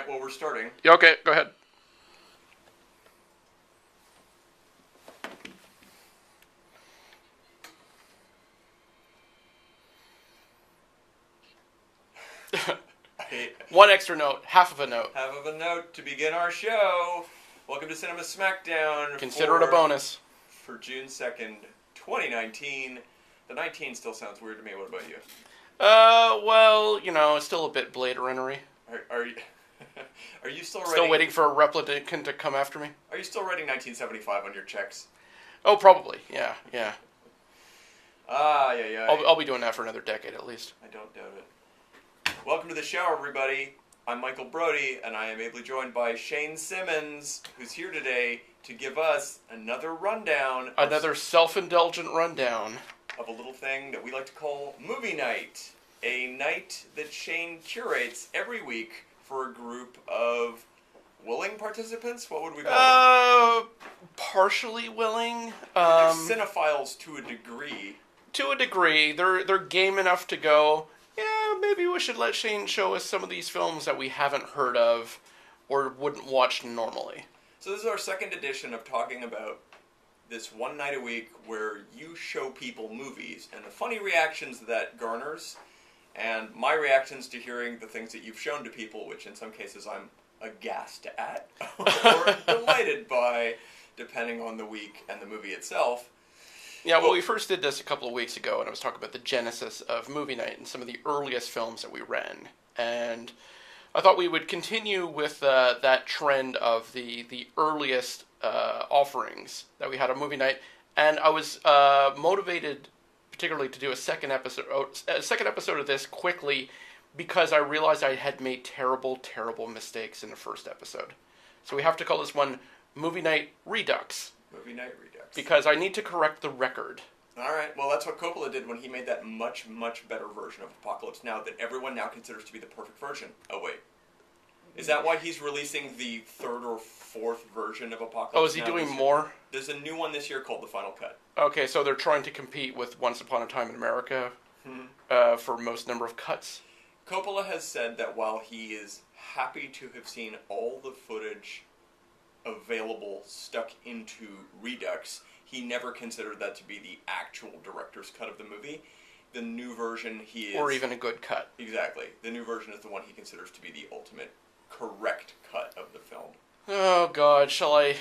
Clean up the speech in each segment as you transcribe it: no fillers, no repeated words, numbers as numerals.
Alright, well, we're starting. Yeah, okay, go ahead. One extra note, half of a note. Half of a note to begin our show. Welcome to Cinema Smackdown. Consider it a bonus. For June 2nd, 2019. The 19 still sounds weird to me. What about you? Well, you know, it's still a bit Blade Runner-y. Are you... Are you still waiting for a replicant to come after me? Are you still writing 1975 on your checks? Oh, probably. Yeah. Yeah. I'll be doing that for another decade at least. I don't doubt it. Welcome to the show, everybody. I'm Michael Brody, and I am ably joined by Shane Simmons, who's here today to give us another rundown. Another self-indulgent rundown. Of a little thing that we like to call Movie Night. A night that Shane curates every week for a group of willing participants? What would we call them? Partially willing. They're cinephiles to a degree. To a degree. They're game enough to go, yeah, maybe we should let Shane show us some of these films that we haven't heard of or wouldn't watch normally. So this is our second edition of talking about this one night a week where you show people movies and the funny reactions that garners and my reactions to hearing the things that you've shown to people, which in some cases I'm aghast at or delighted by, depending on the week and the movie itself. Yeah, well, we first did this a couple of weeks ago, and I was talking about the genesis of Movie Night and some of the earliest films that we ran. And I thought we would continue with that trend of the earliest offerings that we had on Movie Night. And I was motivated particularly to do a second episode of this quickly because I realized I had made terrible, terrible mistakes in the first episode. So we have to call this one Movie Night Redux. Movie Night Redux. Because I need to correct the record. Alright, well that's what Coppola did when he made that much, much better version of Apocalypse Now that everyone now considers to be the perfect version. Oh wait. Is that why he's releasing the third or fourth version of Apocalypse Now? Oh, is he doing more? There's a new one this year called The Final Cut. Okay, so they're trying to compete with Once Upon a Time in America for most number of cuts. Coppola has said that while he is happy to have seen all the footage available stuck into Redux, he never considered that to be the actual director's cut of the movie. The new version he is... Or even a good cut. Exactly. The new version is the one he considers to be the ultimate correct cut of the film. Oh God, shall I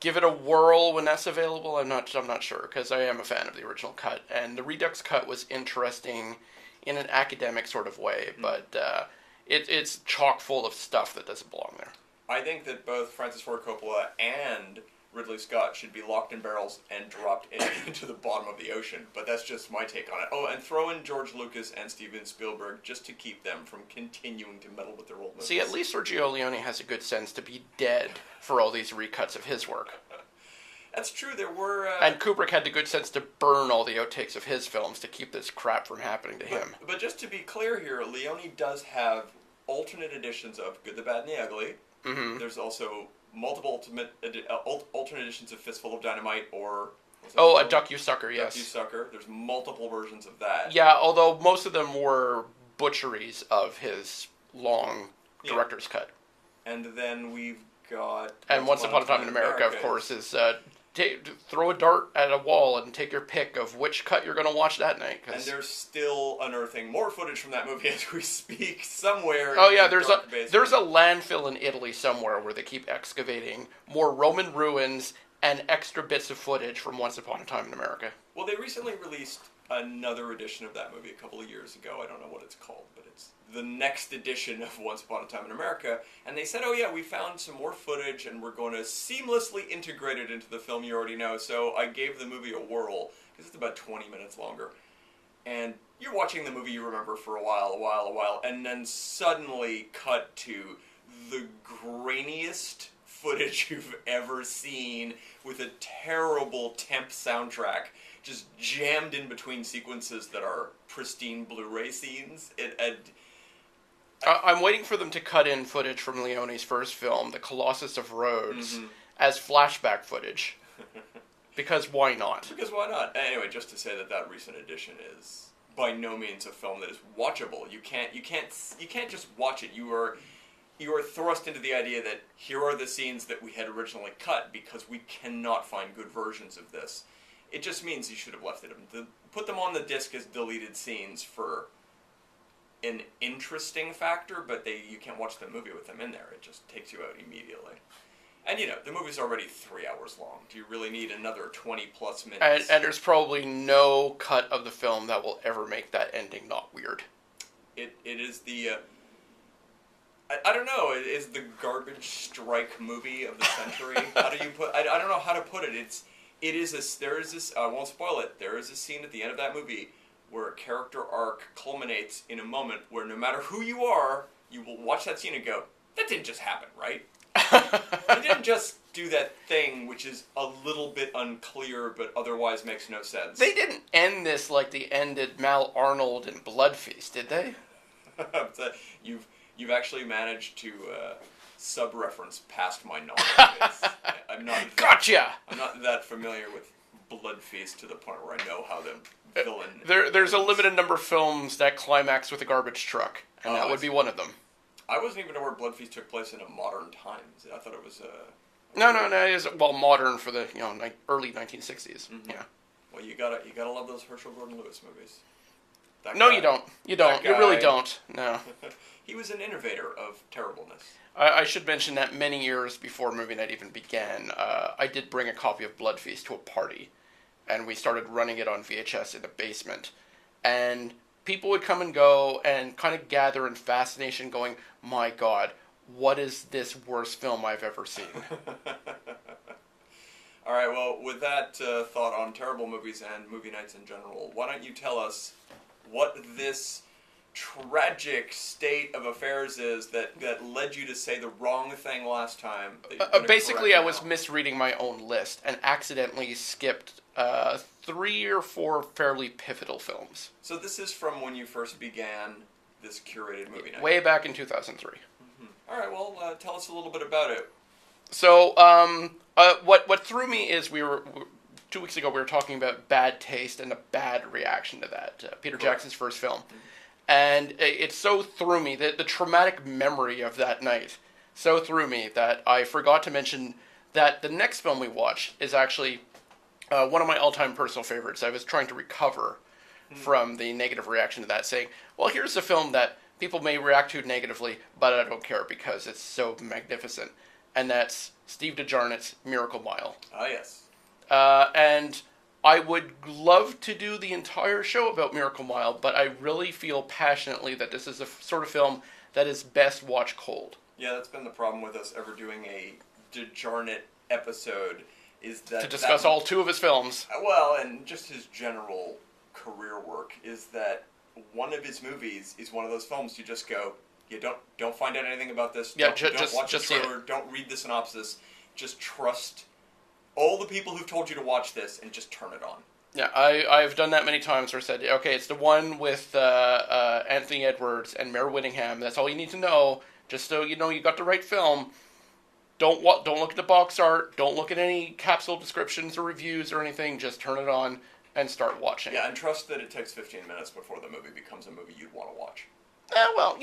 give it a whirl when that's available? I'm not sure, because I am a fan of the original cut, and the Redux cut was interesting in an academic sort of way, but it's chock full of stuff that doesn't belong there. I think that both Francis Ford Coppola and Ridley Scott should be locked in barrels and dropped into the bottom of the ocean, but that's just my take on it. Oh, and throw in George Lucas and Steven Spielberg just to keep them from continuing to meddle with their old movies. See, at least Sergio Leone has a good sense to be dead for all these recuts of his work. That's true, there were... And Kubrick had the good sense to burn all the outtakes of his films to keep this crap from happening to him. But just to be clear here, Leone does have alternate editions of Good, the Bad, and the Ugly. Mm-hmm. There's also multiple alternate editions of Fistful of Dynamite or... a Duck You Sucker, yes. Duck You Sucker. There's multiple versions of that. Yeah, although most of them were butcheries of his long director's cut. And then we've got... And Once Upon a Time in America, of course, is... throw a dart at a wall and take your pick of which cut you're going to watch that night. And they're still unearthing more footage from that movie as we speak somewhere. Oh yeah, there's a landfill in Italy somewhere where they keep excavating more Roman ruins and extra bits of footage from Once Upon a Time in America. Well, they recently released another edition of that movie a couple of years ago. I don't know what it's called, but it's the next edition of Once Upon a Time in America. And they said, oh yeah, we found some more footage and we're going to seamlessly integrate it into the film you already know. So I gave the movie a whirl, because it's about 20 minutes longer. And you're watching the movie you remember for a while, and then suddenly cut to the grainiest footage you've ever seen with a terrible temp soundtrack just jammed in between sequences that are pristine Blu-ray scenes. I'm waiting for them to cut in footage from Leone's first film, The Colossus of Rhodes, as flashback footage. Because why not? Because why not? Anyway, just to say that recent edition is by no means a film that is watchable. You can't just watch it. you are thrust into the idea that here are the scenes that we had originally cut because we cannot find good versions of this. It just means you should have left it. Put them on the disc as deleted scenes for an interesting factor, but you can't watch the movie with them in there. It just takes you out immediately. And the movie's already 3 hours long. Do you really need another 20 plus minutes? And there's probably no cut of the film that will ever make that ending not weird. It is the... I don't know. It is the garbage strike movie of the century. How do you put? I don't know how to put it. There is this. I won't spoil it. There is a scene at the end of that movie where a character arc culminates in a moment where no matter who you are, you will watch that scene and go, "That didn't just happen, right? They didn't just do that thing, which is a little bit unclear, but otherwise makes no sense." They didn't end this like they ended Mal Arnold in Blood Feast, did they? You've actually managed to sub-reference past my knowledge. I'm not. Gotcha! I'm not that familiar with Blood Feast to the point where I know how the villain... There's a limited number of films that climax with a garbage truck, and that would be one of them. I wasn't even aware Blood Feast took place in a modern times. I thought it was... No, it is, modern for the early 1960s. Mm-hmm. Yeah. Well, you gotta love those Herschel Gordon-Lewis movies. No, you don't. You don't. You really don't. No. He was an innovator of terribleness. I should mention that many years before movie night even began, I did bring a copy of Blood Feast to a party, and we started running it on VHS in the basement. And people would come and go and kind of gather in fascination going, "My God, what is this worst film I've ever seen?" All right, well, with that thought on terrible movies and movie nights in general, why don't you tell us what this tragic state of affairs is that led you to say the wrong thing last time? Basically, I was misreading my own list and accidentally skipped 3 or 4 fairly pivotal films. So this is from when you first began this curated movie night? Way back in 2003. Mm-hmm. All right, well, tell us a little bit about it. So, what threw me is 2 weeks ago we were talking about bad taste and a bad reaction to that. Peter Jackson's first film. Mm-hmm. And it so threw me, the traumatic memory of that night so threw me that I forgot to mention that the next film we watched is actually one of my all-time personal favorites. I was trying to recover from the negative reaction to that, saying, well, here's a film that people may react to negatively, but I don't care because it's so magnificent. And that's Steve DeJarnett's Miracle Mile. Ah, yes. And I would love to do the entire show about Miracle Mile, but I really feel passionately that this is a sort of film that is best watched cold. Yeah, that's been the problem with us ever doing a DeJarnett episode, is that... To discuss all 2 of his films. Well, and just his general career work, is that one of his movies is one of those films you just go, don't find out anything about this, yeah, don't watch the trailer, don't read the synopsis, just trust all the people who've told you to watch this and just turn it on. Yeah, I've done that many times where I said, okay, it's the one with Anthony Edwards and Mare Winningham. That's all you need to know, just so you know you got the right film. Don't look at the box art. Don't look at any capsule descriptions or reviews or anything. Just turn it on and start watching. Yeah, and trust that it takes 15 minutes before the movie becomes a movie you'd want to watch. Well,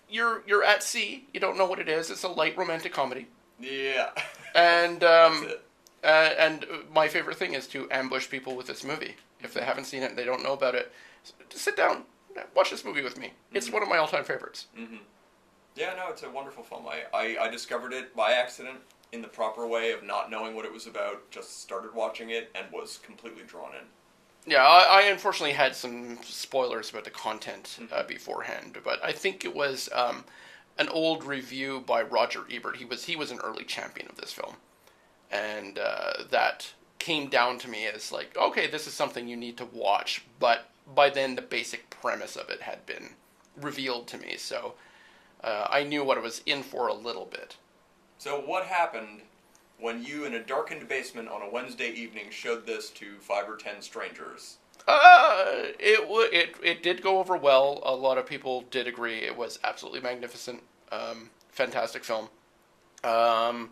you're at sea. You don't know what it is. It's a light romantic comedy. Yeah. And That's it. And my favorite thing is to ambush people with this movie. If they haven't seen it and they don't know about it, just sit down, watch this movie with me. Mm-hmm. It's one of my all-time favorites. Mm-hmm. Yeah, no, it's a wonderful film. I discovered it by accident in the proper way of not knowing what it was about, just started watching it and was completely drawn in. Yeah, I unfortunately had some spoilers about the content beforehand, but I think it was an old review by Roger Ebert. He was an early champion of this film, and that came down to me as like, okay, this is something you need to watch, but by then the basic premise of it had been revealed to me, so I knew what I was in for a little bit. So what happened when you, in a darkened basement on a Wednesday evening, showed this to 5 or 10 strangers? It did go over well. A lot of people did agree. It was absolutely magnificent. Fantastic film. I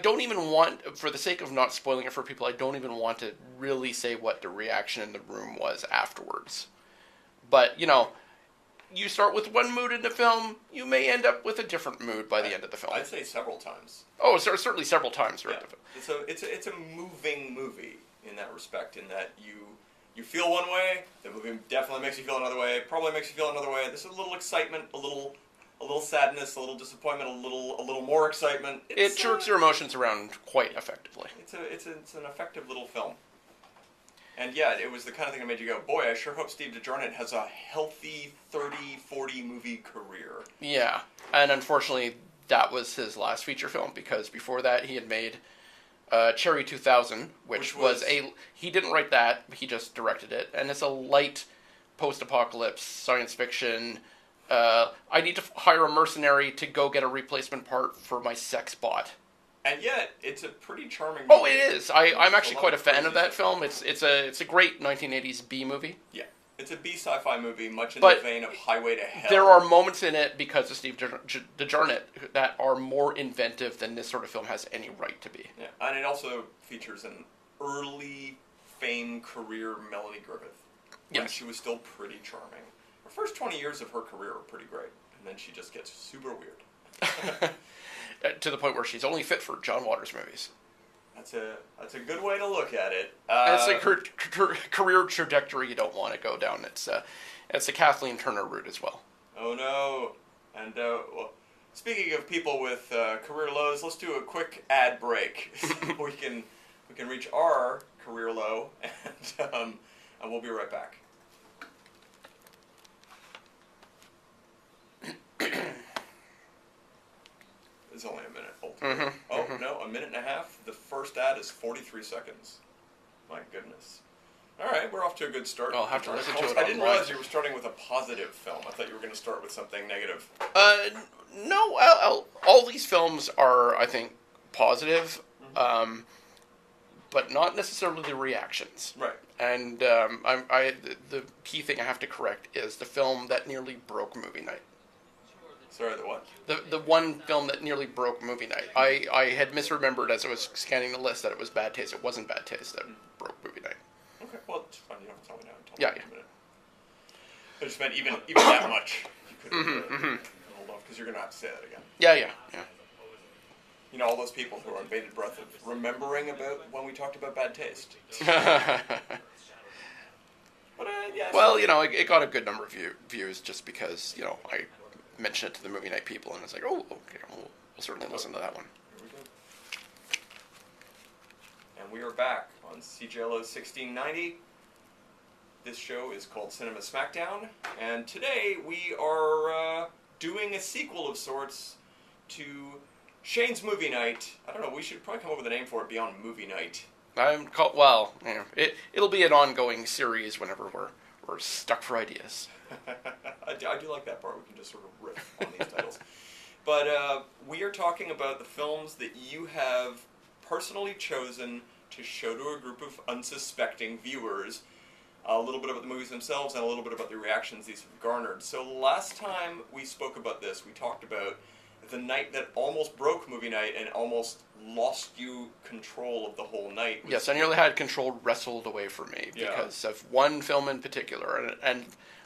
don't even want, for the sake of not spoiling it for people, I don't even want to really say what the reaction in the room was afterwards. But, you start with one mood in the film, you may end up with a different mood by the end of the film. I'd say several times. Oh, certainly several times throughout the film. It's a moving movie in that respect, in that you feel one way, the movie definitely makes you feel another way, probably makes you feel another way. There's a little excitement, a little sadness, a little disappointment, a little more excitement. It jerks your emotions around quite effectively. It's an effective little film. And yeah, it was the kind of thing that made you go, boy, I sure hope Steve DeJarnett has a healthy 30, 40 movie career. Yeah, and unfortunately, that was his last feature film, because before that he had made Cherry 2000, which was he didn't write that, he just directed it, and it's a light post-apocalypse science fiction. I need to hire a mercenary to go get a replacement part for my sex bot. And yet, it's a pretty charming movie. Oh, it is. I'm actually quite a fan of that film. It's a great 1980s B movie. Yeah. It's a B sci-fi movie, much in the vein of Highway to Hell. There are moments in it, because of Steve DeJarnett, that are more inventive than this sort of film has any right to be. Yeah, and it also features an early fame career Melanie Griffith, when she was still pretty charming. Her first 20 years of her career are pretty great, and then she just gets super weird. To the point where she's only fit for John Waters movies. That's a good way to look at it. It's a career trajectory you don't want to go down. It's a Kathleen Turner route as well. Oh no! And well, speaking of people with career lows, let's do a quick ad break so we can reach our career low, and we'll be right back. It's only a minute old. No, a minute and a half. The first ad is 43 seconds. My goodness. All right, we're off to a good start. I'll have to listen to it. I didn't realize you were starting with a positive film. I thought you were going to start with something negative. No. All these films are, I think, positive, but not necessarily the reactions. Right. And the key thing I have to correct is the film that nearly broke movie night. Sorry, the what? The one film that nearly broke movie night. I had misremembered as I was scanning the list that it was Bad Taste. It wasn't Bad Taste that broke movie night. Okay, well, it's fine. You don't have to tell me now. Yeah. In a minute. I just meant even that much. You couldn't hold off, because you're going to have to say that again. Yeah. You know, all those people who are on bated breath of remembering about when we talked about Bad Taste. But, yeah. Well, it got a good number of views just because, I mentioned it to the movie night people, and it's like, oh, okay, we'll certainly listen to that one. Here we go. And we are back on CJLO 1690. This show is called Cinema Smackdown, and today we are doing a sequel of sorts to Shane's Movie Night. I don't know, we should probably come up with a name for it beyond Movie Night. It'll be an ongoing series whenever we're stuck for ideas. I do like that part. We can just sort of riff on these titles. But we are talking about the films that you have personally chosen to show to a group of unsuspecting viewers. A little bit about the movies themselves and a little bit about the reactions these have garnered. So last time we spoke about this, we talked about the night that almost broke movie night and almost lost you control of the whole night. Yes, I nearly had control wrestled away from me because of one film in particular. And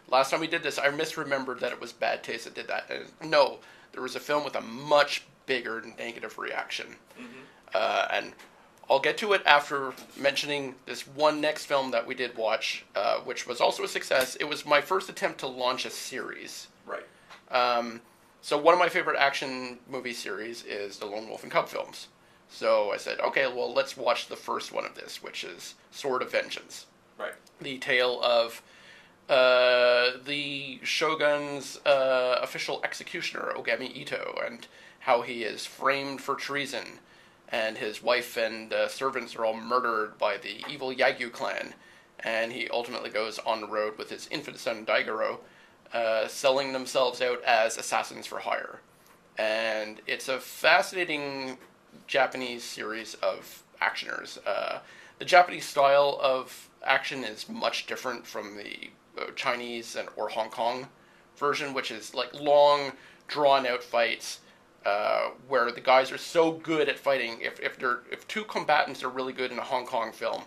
last time we did this, I misremembered that it was Bad Taste that did that. And no, there was a film with a much bigger negative reaction. And I'll get to it after mentioning this one next film that we did watch, which was also a success. It was my first attempt to launch a series. Right. So one of my favorite action movie series is the Lone Wolf and Cub films. So I said, okay, well, let's watch the first one of this, which is Sword of Vengeance. Right. The tale of the Shogun's official executioner, Ogami Ito, and how he is framed for treason, and his wife and servants are all murdered by the evil Yagyu clan, and he ultimately goes on the road with his infant son Daigoro, selling themselves out as assassins for hire. And it's a fascinating Japanese series of actioners. The Japanese style of action is much different from the Chinese or Hong Kong version, which is like long, drawn-out fights where the guys are so good at fighting. If two combatants are really good in a Hong Kong film,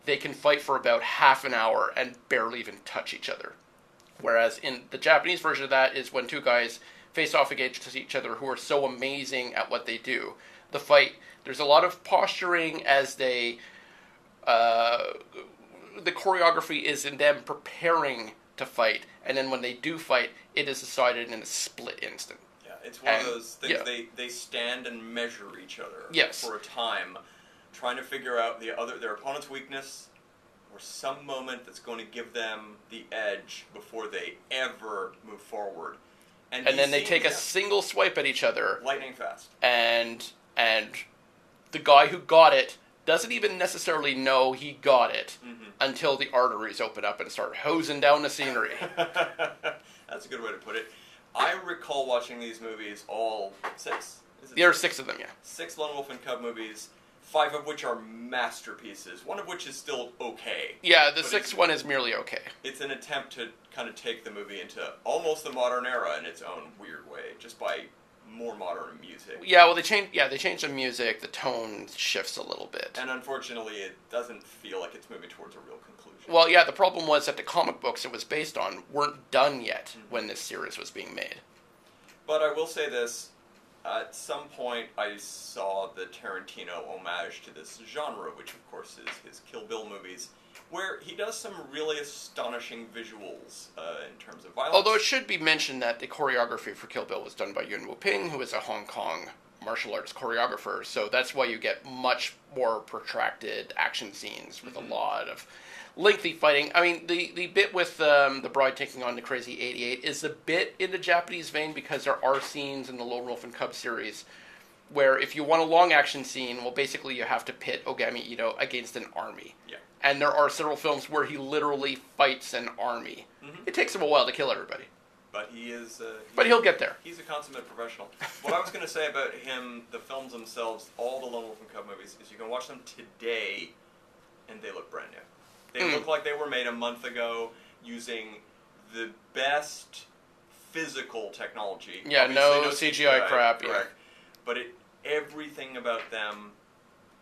they can fight for about half an hour and barely even touch each other. Whereas in the Japanese version of that is when two guys face off against each other who are so amazing at what they do. The fight, there's a lot of posturing as they... the choreography is in them preparing to fight, and then when they do fight, it is decided in a split instant. Yeah, it's one of those things, they stand and measure each other for a time, trying to figure out their opponent's weakness, or some moment that's going to give them the edge before they ever move forward. And then they take a single swipe at each other. Lightning fast. And the guy who got it doesn't even necessarily know he got it until the arteries open up and start hosing down the scenery. That's a good way to put it. I recall watching these movies, all six. There are six of them, yeah. 6 Lone Wolf and Cub movies, 5 of which are masterpieces, one of which is still okay. Yeah, the sixth one is merely okay. It's an attempt to kind of take the movie into almost the modern era in its own weird way, just by more modern music. Yeah, well, they changed the music, the tone shifts a little bit. And unfortunately, it doesn't feel like it's moving towards a real conclusion. Well, yeah, the problem was that the comic books it was based on weren't done yet when this series was being made. But I will say this, at some point I saw the Tarantino homage to this genre, which of course is his Kill Bill movies, where he does some really astonishing visuals in terms of violence. Although it should be mentioned that the choreography for Kill Bill was done by Yuen Woo-ping, who is a Hong Kong martial arts choreographer, so that's why you get much more protracted action scenes with a lot of lengthy fighting. I mean, the bit with the bride taking on the Crazy 88 is a bit in the Japanese vein because there are scenes in the Lone Wolf and Cub series where if you want a long action scene, well, basically you have to pit Ogami Ito against an army. Yeah. And there are several films where he literally fights an army. It takes him a while to kill everybody. But he is... but he'll get there. He's a consummate professional. What I was going to say about him, the films themselves, all the Lone Wolf and Cub movies, is you can watch them today and they look brand new. They look like they were made a month ago using the best physical technology. Yeah, no CGI crap. Correct. But everything about them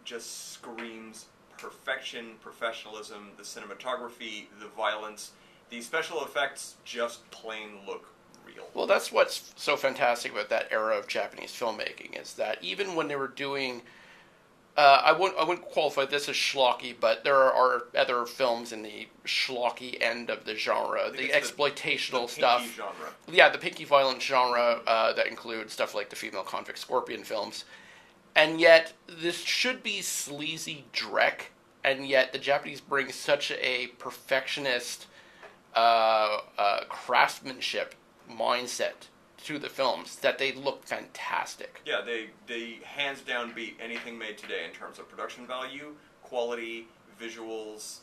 just screams perfection, professionalism, the cinematography, the violence. The special effects just plain look real. Well, that's what's so fantastic about that era of Japanese filmmaking, is that even when they were doing... I wouldn't qualify this as schlocky, but there are other films in the schlocky end of the genre, the exploitational stuff. Pinky genre. Yeah, the pinky violent genre that includes stuff like the female convict Scorpion films. And yet, this should be sleazy dreck, and yet the Japanese bring such a perfectionist craftsmanship mindset to the films that they look fantastic. Yeah, they hands down beat anything made today in terms of production value, quality, visuals,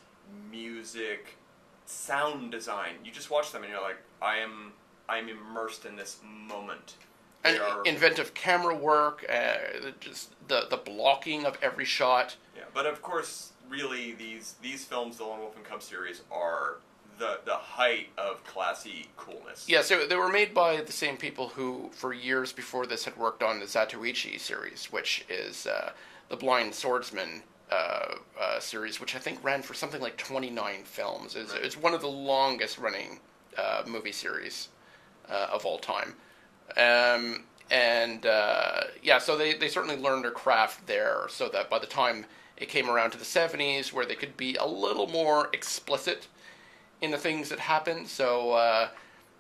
music, sound design. You just watch them and you're like, I'm immersed in this moment. And inventive camera work, just the blocking of every shot. Yeah, but of course, really, these films, the Lone Wolf and Cub series, are the height of classy coolness. Yeah, so they were made by the same people who, for years before this, had worked on the Zatoichi series, which is the Blind Swordsman series, which I think ran for something like 29 films. It's one of the longest-running movie series of all time. So they certainly learned their craft there, so that by the time it came around to the 70s, where they could be a little more explicit in the things that happen, so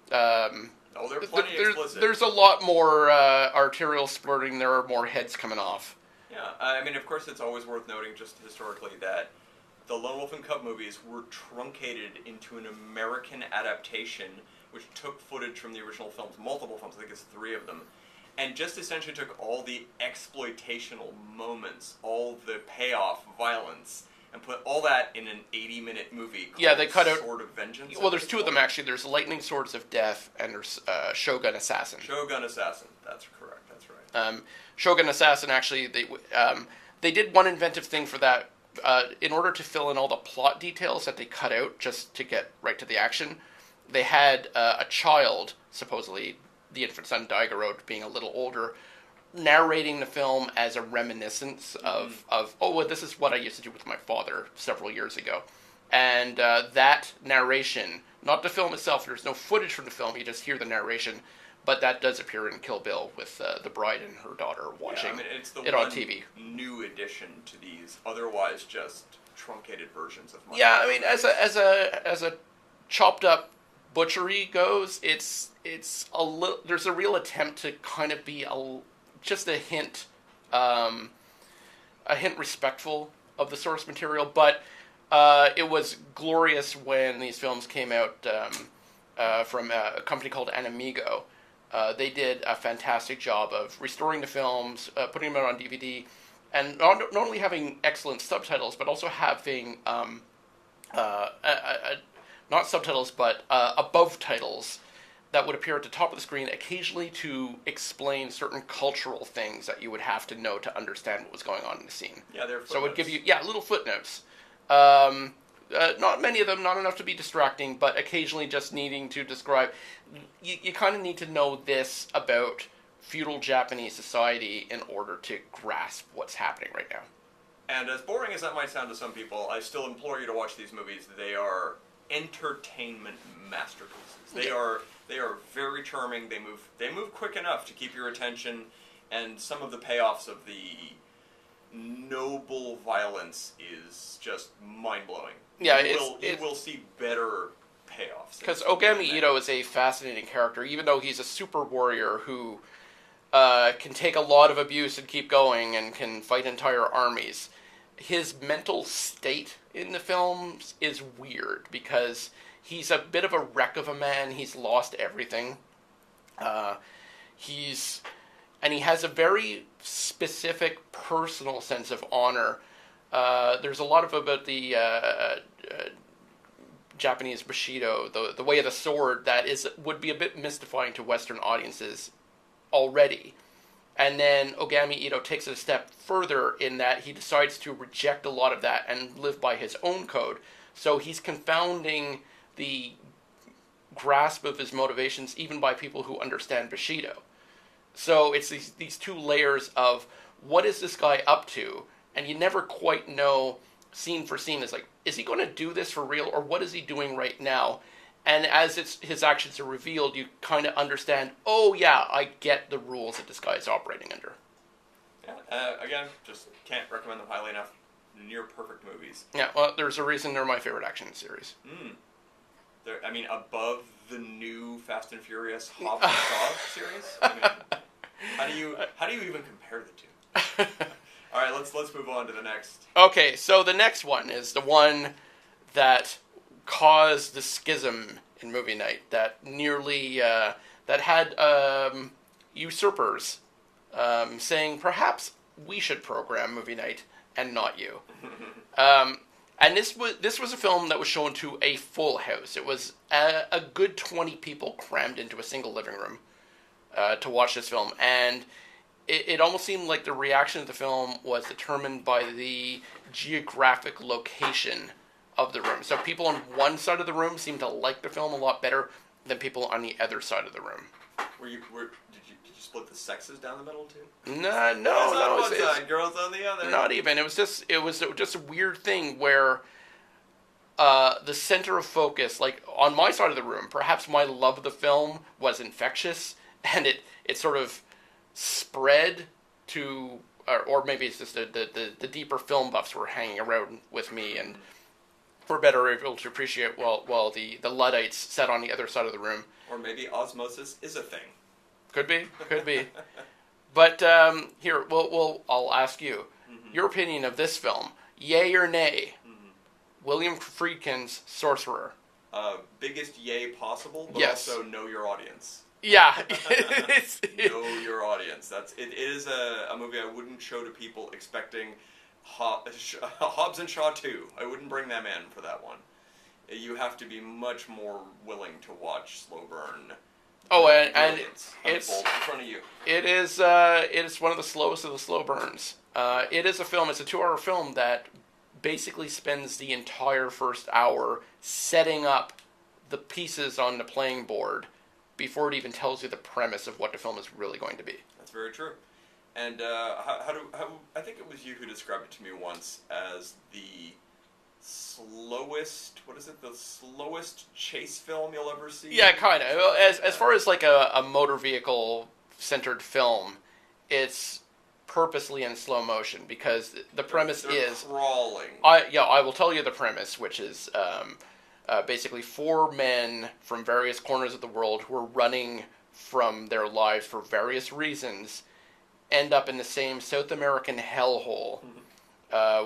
there's a lot more arterial splurting. There are more heads coming off. Yeah, I mean, of course, it's always worth noting, just historically, that the Lone Wolf and Cub movies were truncated into an American adaptation, which took footage from the original films, multiple films, I think it's 3 of them, and just essentially took all the exploitational moments, all the payoff violence, and put all that in an 80-minute movie called they cut out Sword of Vengeance. Well, there's 2 of them, actually. There's Lightning Swords of Death, and there's Shogun Assassin. Shogun Assassin, that's correct, that's right. Shogun Assassin, actually, they did one inventive thing for that. In order to fill in all the plot details that they cut out just to get right to the action, they had a child, supposedly the infant son Daigoro being a little older, narrating the film as a reminiscence of this is what I used to do with my father several years ago. And that narration, not the film itself, there's no footage from the film, you just hear the narration, but that does appear in Kill Bill with the bride and her daughter watching it's the it on TV. New addition to these otherwise just truncated versions of Monty Yeah, I mean, as a chopped up butchery goes, it's a little. There's a real attempt to kind of be just a hint respectful of the source material, but it was glorious when these films came out from a company called Anamigo. They did a fantastic job of restoring the films, putting them out on DVD, and not only having excellent subtitles, but also having not subtitles, but above titles that would appear at the top of the screen occasionally to explain certain cultural things that you would have to know to understand what was going on in the scene. Yeah, they're footnotes. So it would give you, little footnotes. Not many of them, not enough to be distracting, but occasionally just needing to describe. You kind of need to know this about feudal Japanese society in order to grasp what's happening right now. And as boring as that might sound to some people, I still implore you to watch these movies. They are entertainment masterpieces. They are very charming. They move quick enough to keep your attention, and some of the payoffs of the noble violence is just mind-blowing. Yeah, you will see better payoffs. Because Ogami Ito is a fascinating character, even though he's a super warrior who can take a lot of abuse and keep going and can fight entire armies. His mental state in the films is weird because he's a bit of a wreck of a man. He's lost everything. He has a very specific personal sense of honor. There's a lot about the Japanese Bushido, the way of the sword, that would be a bit mystifying to Western audiences already. And then Ogami Ito takes it a step further in that he decides to reject a lot of that and live by his own code. So he's confounding the grasp of his motivations even by people who understand Bushido. So it's these two layers of what is this guy up to, and you never quite know scene for scene. It's like, is he going to do this for real, or what is he doing right now? And as his actions are revealed, you kind of understand, oh yeah, I get the rules that this guy is operating under. Yeah, again, just can't recommend them highly enough. Near perfect movies. Yeah, well, there's a reason they're my favorite action series. Above the new Fast and Furious Hobbs and Shaw series? I mean, how do you even compare the two? All right, let's move on to the next. Okay, so the next one is the one that caused the schism in movie night, that nearly that had usurpers saying perhaps we should program movie night and not you. And this was a film that was shown to a full house. It was a good 20 people crammed into a single living room to watch this film, and it almost seemed like the reaction to the film was determined by the geographic location of the room. So people on one side of the room seemed to like the film a lot better than people on the other side of the room. Did you split the sexes down the middle too? No. On one side, girls on the other. Not even. It was just a weird thing where the center of focus, like on my side of the room, perhaps my love of the film was infectious, and it sort of spread to, or maybe it's just the deeper film buffs were hanging around with me and were better able to appreciate while the Luddites sat on the other side of the room. Or maybe osmosis is a thing. Could be. But here, I'll ask you your opinion of this film. Yay or nay? William Friedkin's Sorcerer. Biggest yay possible, but yes. Also know your audience. Yeah. Know your audience. It is a movie I wouldn't show to people expecting Hobbs and Shaw 2. I wouldn't bring them in for that one. You have to be much more willing to watch slow burn. Oh, and it's in front of you. It is one of the slowest of the slow burns. It is a film. It's a 2-hour film that basically spends the entire first hour setting up the pieces on the playing board before it even tells you the premise of what the film is really going to be. That's very true. And I think it was you who described it to me once as the slowest, what is it, the slowest chase film you'll ever see? Yeah, kind of. As far as like a motor vehicle centered film, it's purposely in slow motion because the premise is crawling. I will tell you the premise, which is basically four men from various corners of the world who are running from their lives for various reasons end up in the same South American hellhole.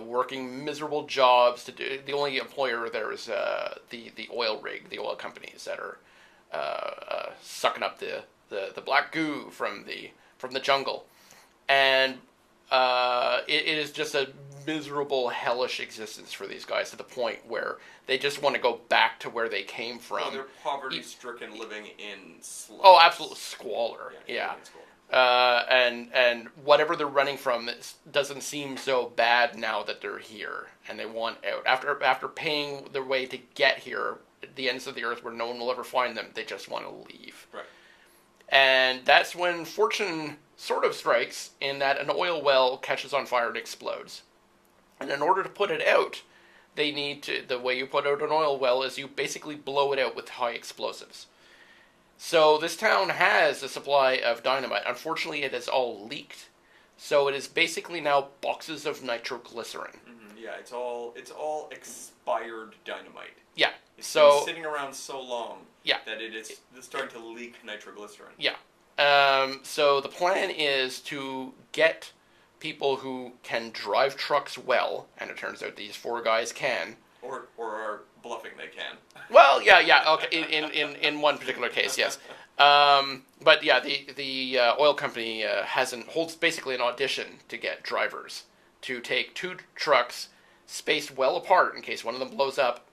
Working miserable jobs to do. The only employer there is the oil rig, the oil companies that are sucking up the black goo from the jungle, and it is just a miserable, hellish existence for these guys to the point where they just want to go back to where they came from. Oh, they're poverty-stricken, living in slums. Oh, absolute squalor. Yeah. Squalor. And whatever they're running from doesn't seem so bad now that they're here, and they want out. After paying their way to get here, the ends of the earth where no one will ever find them, they just want to leave. Right. And that's when fortune sort of strikes in that an oil well catches on fire and explodes. And in order to put it out, they need to. The way you put out an oil well is you basically blow it out with high explosives. So this town has a supply of dynamite. Unfortunately, it is all leaked. So it is basically now boxes of nitroglycerin. Mm-hmm. Yeah, it's all expired dynamite. Yeah. It's been sitting around so long that it's starting to leak nitroglycerin. Yeah. So the plan is to get people who can drive trucks well, and it turns out these four guys can. Or are bluffing they can. Well, yeah, okay. In one particular case, yes. But yeah, the oil company holds basically an audition to get drivers to take two trucks spaced well apart in case one of them blows up,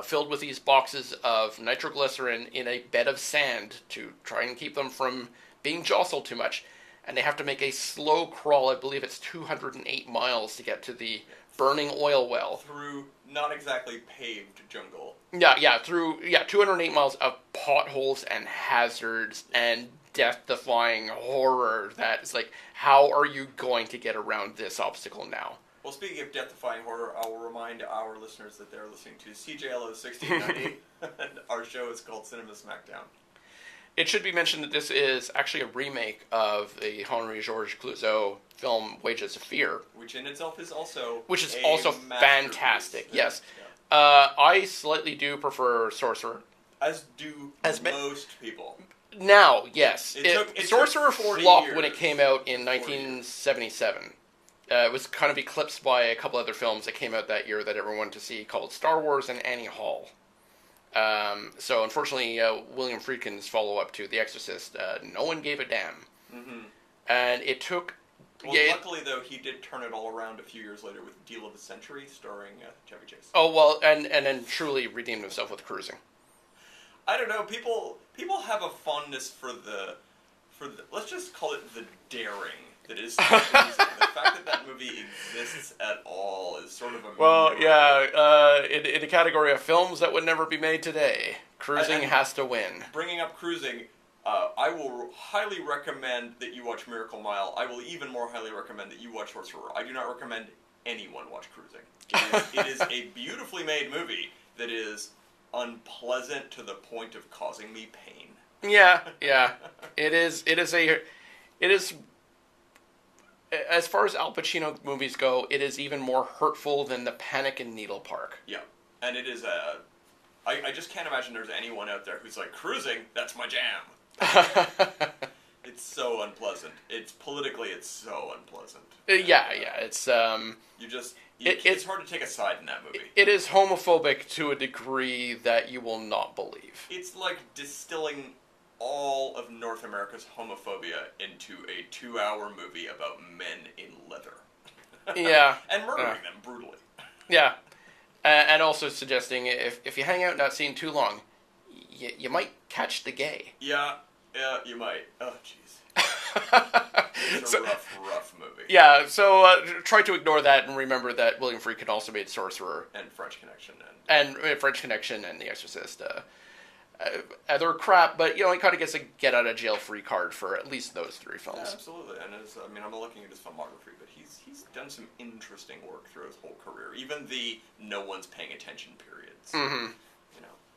filled with these boxes of nitroglycerin in a bed of sand to try and keep them from being jostled too much. And they have to make a slow crawl. I believe it's 208 miles to get to the burning oil well. Through not exactly paved jungle. Through 208 miles of potholes and hazards and death-defying horror. That is like, how are you going to get around this obstacle now? Well, speaking of death-defying horror, I will remind our listeners that they're listening to CJLO 1690, and our show is called Cinema Smackdown. It should be mentioned that this is actually a remake of the Henri-Georges Clouzot film Wages of Fear. Which in itself is also fantastic, yes. Yeah. I slightly do prefer Sorcerer. As do most people. Now, yes. Sorcerer flopped when it came out in 1977. It was kind of eclipsed by a couple other films that came out that year that everyone wanted to see called Star Wars and Annie Hall. So unfortunately, William Friedkin's follow-up to The Exorcist, no one gave a damn. Mm-hmm. And it took... Well, luckily, though, he did turn it all around a few years later with Deal of the Century, starring Chevy Chase. Oh, well, and then truly redeemed himself with Cruising. I don't know, people have a fondness for the let's just call it the daring that is Cruising. The fact that movie exists at all is sort of a in the category of films that would never be made today, Cruising has to win. Bringing up Cruising, I will highly recommend that you watch Miracle Mile. I will even more highly recommend that you watch Sorcerer. I do not recommend anyone watch Cruising. It is a beautifully made movie that is unpleasant to the point of causing me pain. Yeah. It is. As far as Al Pacino movies go, it is even more hurtful than The Panic in Needle Park. Yeah, and it is I just can't imagine there's anyone out there who's like, Cruising, that's my jam. It's so unpleasant. It's so unpleasant. It's it's hard to take a side in that movie. It is homophobic to a degree that you will not believe. It's like distilling all of North America's homophobia into a 2-hour movie about men in leather. Yeah. And murdering them brutally. Yeah. And also suggesting if you hang out not seen too long, you might catch the gay. Yeah, you might. Oh, jeez. It's a rough movie. Yeah, so try to ignore that and remember that William Friedkin also made Sorcerer. And French Connection. And French Connection and The Exorcist. they're crap, but he kind of gets a get out of jail free card for at least those 3 films. Yeah, absolutely. And I'm looking at his filmography, but he's done some interesting work through his whole career. Even the no one's paying attention periods. Mm-hmm.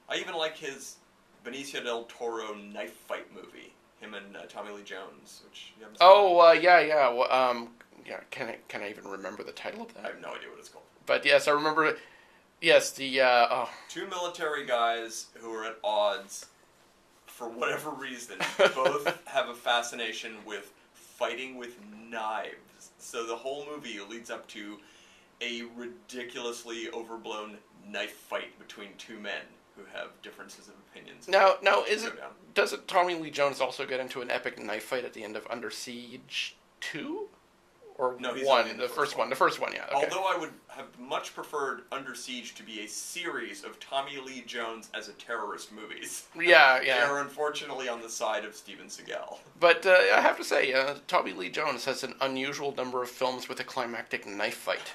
I even like his Benicio del Toro knife fight movie. Him and Tommy Lee Jones, which you haven't seen. Oh, yeah. Well, can I even remember the title of that? I have no idea what it's called. But yes, I remember it. Yes, the 2 military guys who are at odds for whatever reason. Both have a fascination with fighting with knives. So the whole movie leads up to a ridiculously overblown knife fight between 2 men who have differences of opinions. Now, doesn't Tommy Lee Jones also get into an epic knife fight at the end of Under Siege 2? Or no, he's 1? In The first one. The first one, yeah. Okay. Although I would have much preferred Under Siege to be a series of Tommy Lee Jones as a terrorist movies. Yeah. They are unfortunately on the side of Steven Seagal. But I have to say, Tommy Lee Jones has an unusual number of films with a climactic knife fight.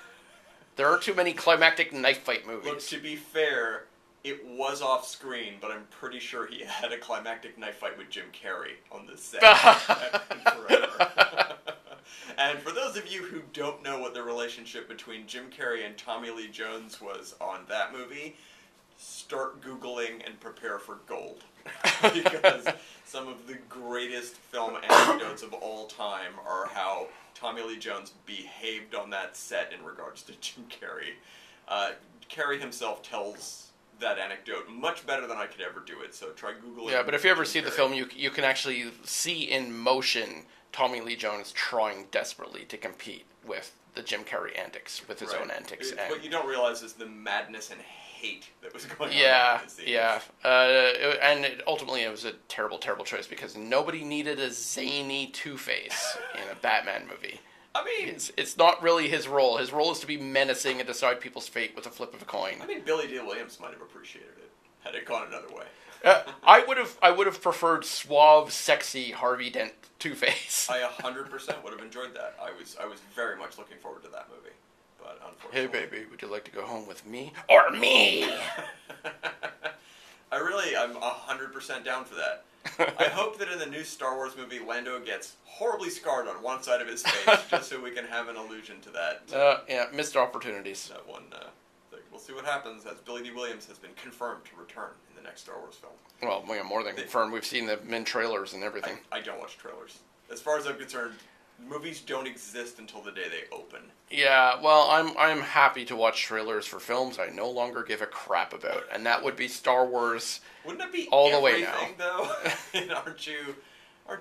There aren't too many climactic knife fight movies. Look, to be fair, it was off screen, but I'm pretty sure he had a climactic knife fight with Jim Carrey on the set. Forever. And for those of you who don't know what the relationship between Jim Carrey and Tommy Lee Jones was on that movie, start Googling and prepare for gold. Because some of the greatest film anecdotes of all time are how Tommy Lee Jones behaved on that set in regards to Jim Carrey. Carrey himself tells that anecdote much better than I could ever do it, so try Googling. Yeah, but if you ever Jim see Carrey. the film, you can actually see in motion Tommy Lee Jones trying desperately to compete with the Jim Carrey antics, with his own antics. What you don't realize is the madness and hate that was going on. Yeah. Ultimately it was a terrible, terrible choice because nobody needed a zany Two-Face in a Batman movie. I mean, it's not really his role. His role is to be menacing and decide people's fate with a flip of a coin. I mean, Billy D. Williams might have appreciated it had it gone another way. I would have preferred suave, sexy Harvey Dent Two-Face. I 100% would have enjoyed that. I was very much looking forward to that movie, but unfortunately. Hey baby, would you like to go home with me or me? I'm 100% down for that. I hope that in the new Star Wars movie, Lando gets horribly scarred on one side of his face, just so we can have an allusion to that. Missed opportunities. That one. We'll see what happens as Billy D. Williams has been confirmed to return in the next Star Wars film. Well, more than confirmed. We've seen them in trailers and everything. I don't watch trailers. As far as I'm concerned, movies don't exist until the day they open. Yeah, well, I'm happy to watch trailers for films I no longer give a crap about, and that would be Star Wars. Wouldn't it be all the way now? Though? And aren't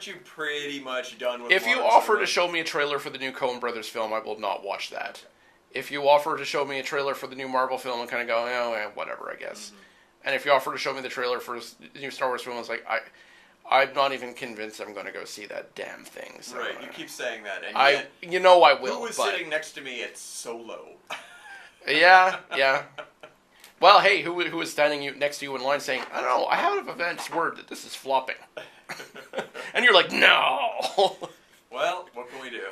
you pretty much done with? If you offer to show me a trailer for the new Coen Brothers film, I will not watch that. If you offer to show me a trailer for the new Marvel film, I'm kind of go, whatever, I guess. Mm-hmm. And if you offer to show me the trailer for the new Star Wars film, it's like I'm not even convinced I'm going to go see that damn thing. So, right, you keep saying that, and I will. Who was sitting next to me at Solo? Yeah. Well, hey, who was standing next to you in line saying, I don't know, I have events word that this is flopping. And you're like, no. Well, what can we do?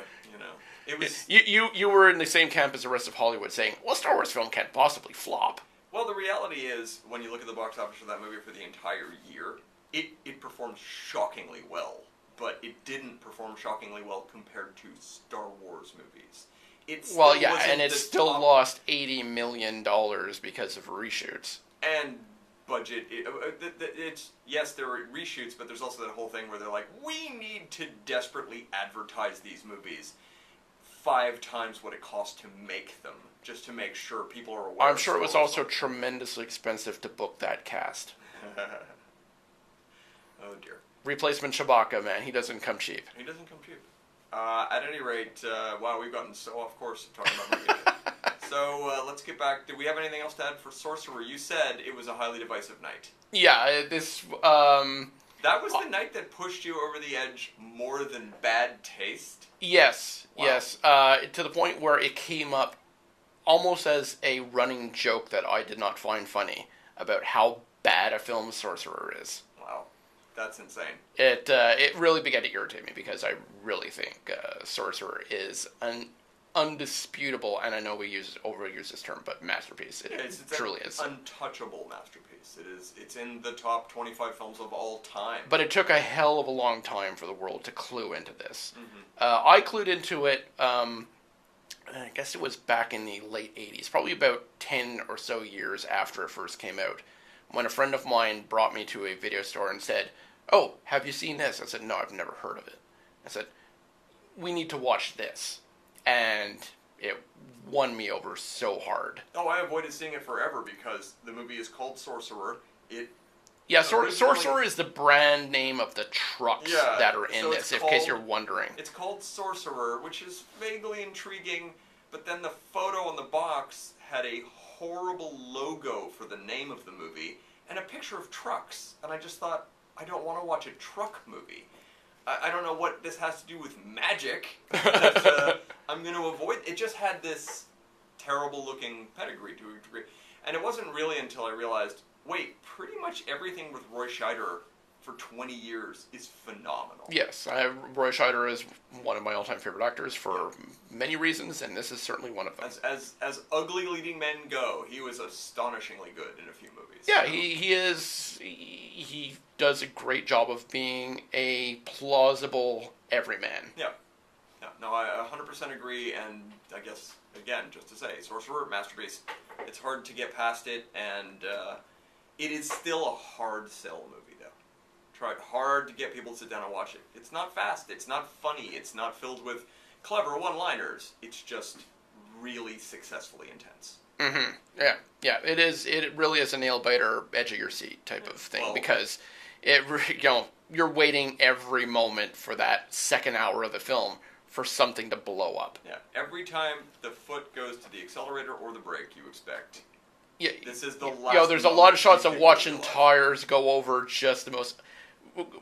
It was you were in the same camp as the rest of Hollywood saying, well, a Star Wars film can't possibly flop. Well, the reality is, when you look at the box office for that movie for the entire year, it performed shockingly well, but it didn't perform shockingly well compared to Star Wars movies. It still lost $80 million because of reshoots. And budget. Yes, there were reshoots, but there's also that whole thing where they're like, we need to desperately advertise these movies 5 times what it cost to make them, just to make sure people are aware. I'm sure it was also tremendously expensive to book that cast. Oh dear. Replacement Chewbacca, man, he doesn't come cheap. He doesn't come cheap. At any rate, wow, we've gotten so off course talking about movies. So let's get back. Did we have anything else to add for Sorcerer? You said it was a highly divisive night. Yeah, that was the night that pushed you over the edge more than bad taste? Yes, wow. Yes. To the point where it came up almost as a running joke that I did not find funny about how bad a film Sorcerer is. Wow, that's insane. It really began to irritate me because I really think Sorcerer is an undisputable, and I know we overuse this term, but masterpiece. It truly is. Untouchable masterpiece. It's in the top 25 films of all time. But it took a hell of a long time for the world to clue into this. Mm-hmm. I clued into it, I guess it was back in the late 80s, probably about 10 or so years after it first came out, when a friend of mine brought me to a video store and said, "Oh, have you seen this?" I said, "No, I've never heard of it." I said, "We need to watch this." And it won me over so hard. Oh, I avoided seeing it forever because the movie is called Sorcerer. Sorcerer is the brand name of the trucks that are in this, in case you're wondering. It's called Sorcerer, which is vaguely intriguing, but then the photo on the box had a horrible logo for the name of the movie and a picture of trucks. And I just thought, I don't want to watch a truck movie. I don't know what this has to do with magic, but I'm going to avoid. It just had this terrible-looking pedigree to a degree. And it wasn't really until I realized, wait, pretty much everything with Roy Scheider for 20 years is phenomenal. Yes, Roy Scheider is one of my all-time favorite actors for many reasons, and this is certainly one of them. As ugly leading men go, he was astonishingly good in a few movies. Yeah, he is. He does a great job of being a plausible everyman. Yeah. No, I 100% agree, and I guess, again, just to say, Sorcerer, masterpiece. It's hard to get past it, and it is still a hard sell movie, though. Tried hard to get people to sit down and watch it. It's not fast, it's not funny, it's not filled with clever one-liners. It's just really successfully intense. Mm-hmm. Yeah. It is. It really is a nail-biter, edge-of-your-seat type of thing, because you're waiting every moment for that second hour of the film for something to blow up. Yeah, every time the foot goes to the accelerator or the brake, you expect. Yeah, this is the last. There's a lot of shots of watching tires go over just the most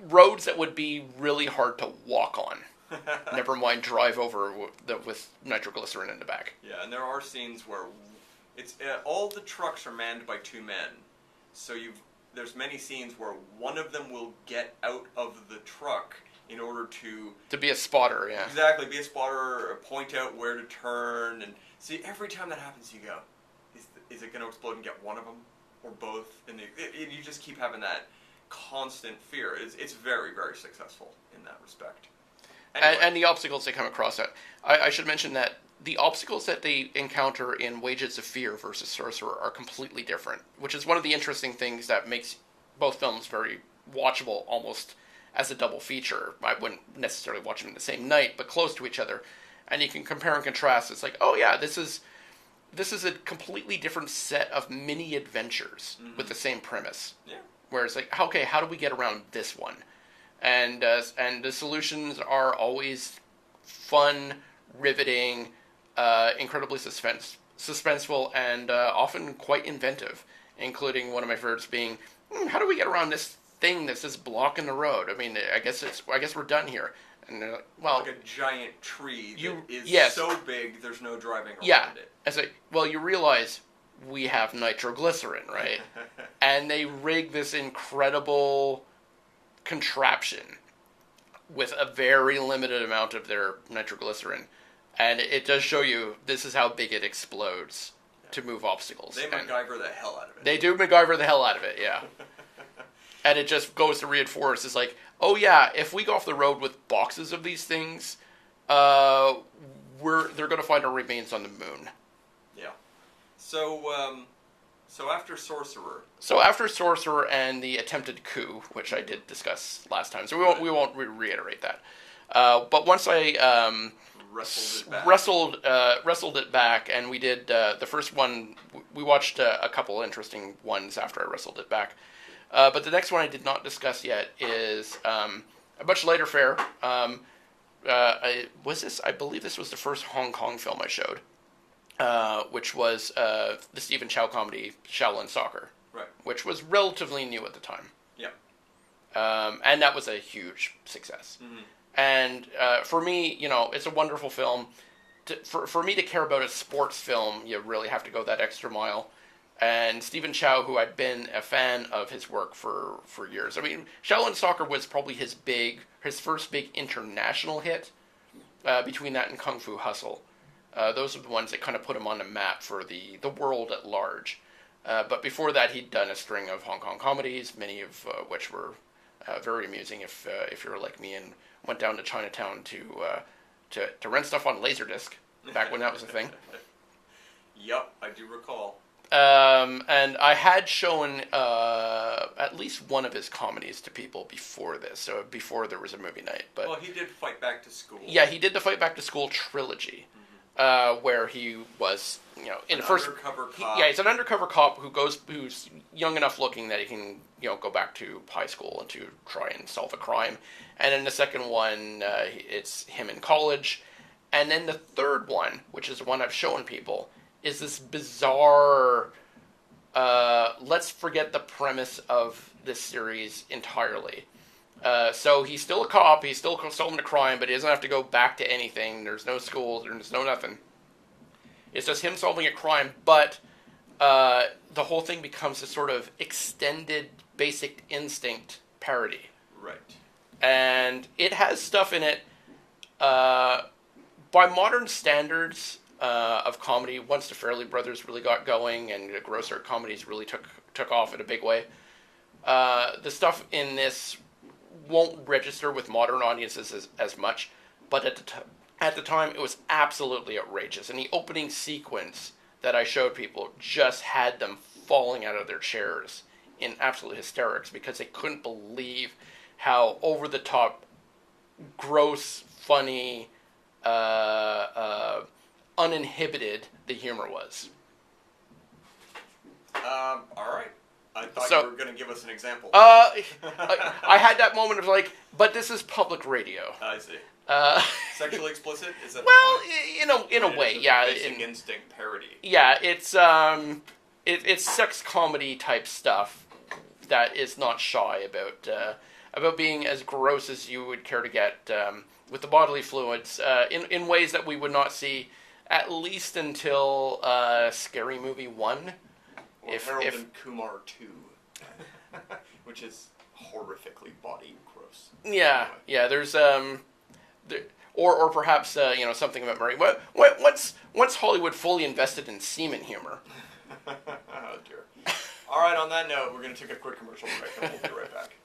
roads that would be really hard to walk on. Never mind drive over with nitroglycerin in the back. Yeah, and there are scenes where it's all the trucks are manned by two men, so there's many scenes where one of them will get out of the truck in order to be a spotter, yeah. Exactly, be a spotter, or point out where to turn, and see, every time that happens, you go, is it going to explode and get one of them, or both? And you just keep having that constant fear. It's very, very successful in that respect. Anyway. And the obstacles they come across. I should mention that the obstacles that they encounter in Wages of Fear versus Sorcerer are completely different, which is one of the interesting things that makes both films very watchable, almost as a double feature. I wouldn't necessarily watch them in the same night, but close to each other. And you can compare and contrast. It's like, oh yeah, this is a completely different set of mini adventures with the same premise. Yeah. Where it's like, okay, how do we get around this one? And the solutions are always fun, riveting, incredibly suspenseful, and often quite inventive. Including one of my favorites being, how do we get around this thing that's this block in the road? I mean, I guess we're done here. And they're like, well, like a giant tree that is so big there's no driving around it. I say, well, you realize we have nitroglycerin, right? And they rig this incredible contraption with a very limited amount of their nitroglycerin, and it does show you this is how big it explodes to move obstacles. They MacGyver the hell out of it. They do MacGyver the hell out of it, yeah. And it just goes to reinforce, it's like, oh yeah, if we go off the road with boxes of these things, they're going to find our remains on the moon. Yeah. So after Sorcerer. So after Sorcerer and the attempted coup, which I did discuss last time, so we won't reiterate that. But once I wrestled it back, and we did the first one. We watched a couple interesting ones after I wrestled it back. But the next one I did not discuss yet is a much later fare. I believe this was the first Hong Kong film I showed, which was the Stephen Chow comedy Shaolin Soccer, right? Which was relatively new at the time. Yeah. And that was a huge success. Mm-hmm. And for me, it's a wonderful film. For me to care about a sports film, you really have to go that extra mile. And Stephen Chow, who I'd been a fan of his work for years. I mean, Shaolin Soccer was probably his first big international hit, between that and Kung Fu Hustle. Those are the ones that kind of put him on the map for the world at large. But before that, he'd done a string of Hong Kong comedies, many of which were very amusing if you're like me and went down to Chinatown to rent stuff on Laserdisc, back when that was a thing. Yep, I do recall. And I had shown at least one of his comedies to people before this, so before there was a movie night. But well, he did Fight Back to School. Yeah, he did the Fight Back to School trilogy, where he was, in the first undercover cop. He's an undercover cop who's young enough looking that he can, go back to high school and to try and solve a crime. And in the second one, it's him in college. And then the third one, which is the one I've shown people, is this bizarre, let's forget the premise of this series entirely. So he's still a cop, he's still solving a crime, but he doesn't have to go back to anything. There's no school, there's no nothing. It's just him solving a crime, but the whole thing becomes a sort of extended Basic Instinct parody. Right. And it has stuff in it, by modern standards of comedy, once the Farrelly brothers really got going and the gross art comedies really took off in a big way, the stuff in this won't register with modern audiences as much, but at the time it was absolutely outrageous. And the opening sequence that I showed people just had them falling out of their chairs in absolute hysterics because they couldn't believe how over the top, gross, funny, uninhibited the humor was. All right. I thought you were going to give us an example. I had that moment of like, but this is public radio. I see. Sexually explicit? Is that in a way, yeah. Basic Instinct parody. Yeah, it's sex comedy type stuff that is not shy about being as gross as you would care to get with the bodily fluids in ways that we would not see at least until Scary Movie 1. Or Harold and Kumar 2, which is horrifically body gross. Yeah, anyway. Yeah. There's or perhaps something about Murray. Once Hollywood fully invested in semen humor. Oh dear. All right. On that note, we're going to take a quick commercial break, and we'll be right back.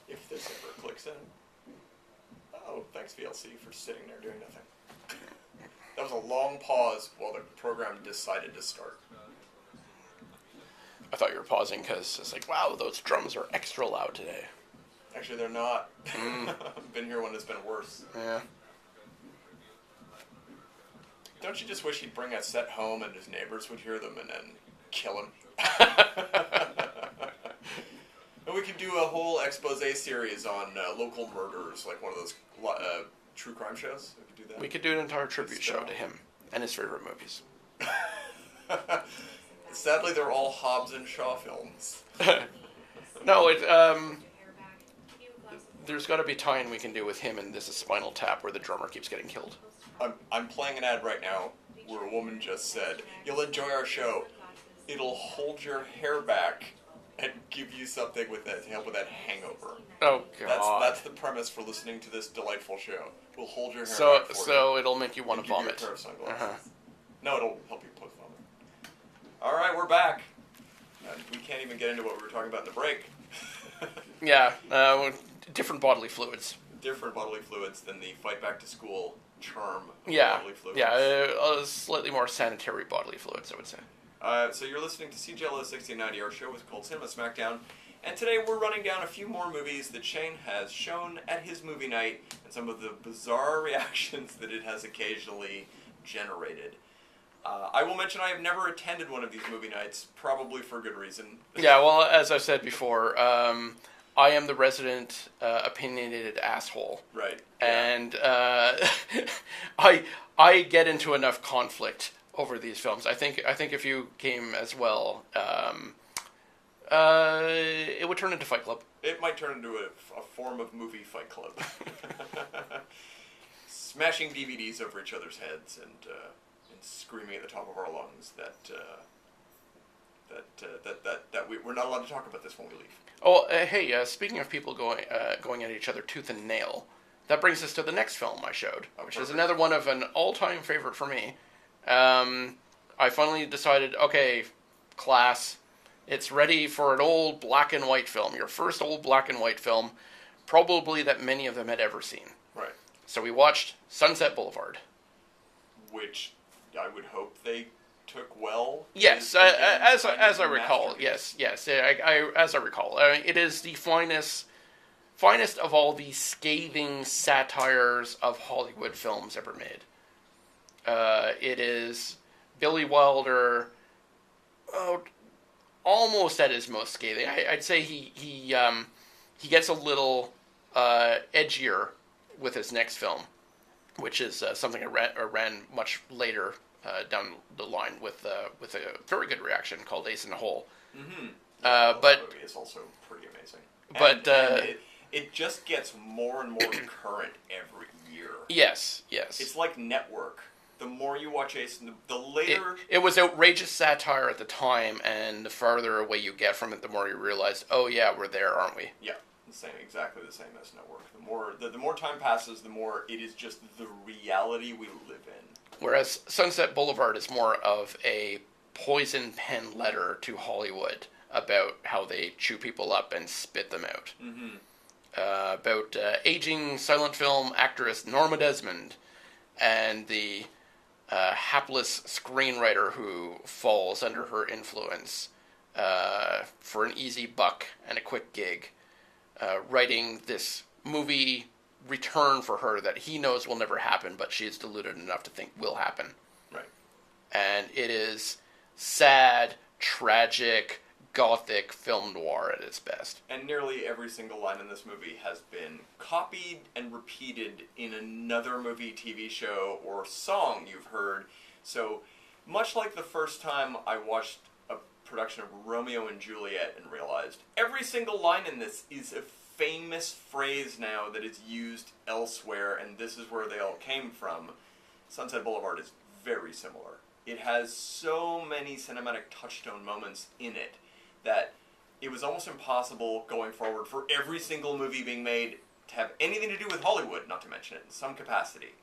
If this ever clicks in. Oh, thanks VLC for sitting there doing nothing. That was a long pause while the program decided to start. I thought you were pausing because it's like, wow, those drums are extra loud today. Actually, they're not. I've been here when it's been worse. Yeah. Don't you just wish he'd bring a set home and his neighbors would hear them and then kill him? And we could do a whole expose series on local murders, like one of those true crime shows. We could do that. We could do an entire tribute show to him and his favorite movies. Sadly, they're all Hobbs and Shaw films. No, there's got to be time we can do with him and This Is Spinal Tap where the drummer keeps getting killed. I'm playing an ad right now where a woman just said, "You'll enjoy our show. It'll hold your hair back and give you something with that to help with that hangover." Oh God! That's the premise for listening to this delightful show. We'll hold your hair back for you. So it'll make you want to vomit. Give you a pair of sunglasses. No, it'll help you post vomit. All right, we're back. We can't even get into what we were talking about in the break. Yeah, different bodily fluids. Different bodily fluids than the Fight Back to School charm of bodily fluids. Yeah, slightly more sanitary bodily fluids, I would say. So you're listening to CGLO 1690. Our show is called Cinema Smackdown. And today we're running down a few more movies that Shane has shown at his movie night and some of the bizarre reactions that it has occasionally generated. I will mention I have never attended one of these movie nights, probably for good reason. Yeah, well, as I've said before, I am the resident opinionated asshole. Right. And I get into enough conflict over these films. I think if you came as well, it would turn into Fight Club. It might turn into a form of movie Fight Club. Smashing DVDs over each other's heads and screaming at the top of our lungs that we're not allowed to talk about this when we leave. Oh, hey, speaking of people going at each other tooth and nail, that brings us to the next film I showed, which is perfect. another one of an all-time favorite for me. I finally decided, okay, class, it's ready for an old black and white film. Your first old black and white film, probably that many of them had ever seen. Right. So we watched Sunset Boulevard. Which I would hope they took well. Yes, as I recall, yes. As I recall, it is the finest of all the scathing satires of Hollywood films ever made. It is Billy Wilder, almost at his most scathing. I'd say he gets a little edgier with his next film, which is something I ran much later down the line with a very good reaction called Ace in the Hole. Mm-hmm. But that movie is also pretty amazing. But it just gets more and more current every year. Yes. It's like Network. The more you watch Ace, the later... It was outrageous satire at the time, and the farther away you get from it, the more you realize, oh yeah, we're there, aren't we? Yeah, exactly the same as Network. The more time passes, the more it is just the reality we live in. Whereas Sunset Boulevard is more of a poison pen letter to Hollywood about how they chew people up and spit them out. Mm-hmm. About aging silent film actress Norma Desmond and the hapless screenwriter who falls under her influence for an easy buck and a quick gig, writing this movie return for her that he knows will never happen, but she is deluded enough to think will happen. Right. And it is sad, tragic, gothic film noir at its best. And nearly every single line in this movie has been copied and repeated in another movie, TV show, or song you've heard. So, much like the first time I watched a production of Romeo and Juliet and realized every single line in this is a famous phrase now that is used elsewhere, and this is where they all came from. Sunset Boulevard is very similar. It has so many cinematic touchstone moments in it that it was almost impossible going forward for every single movie being made to have anything to do with Hollywood, not to mention it in some capacity.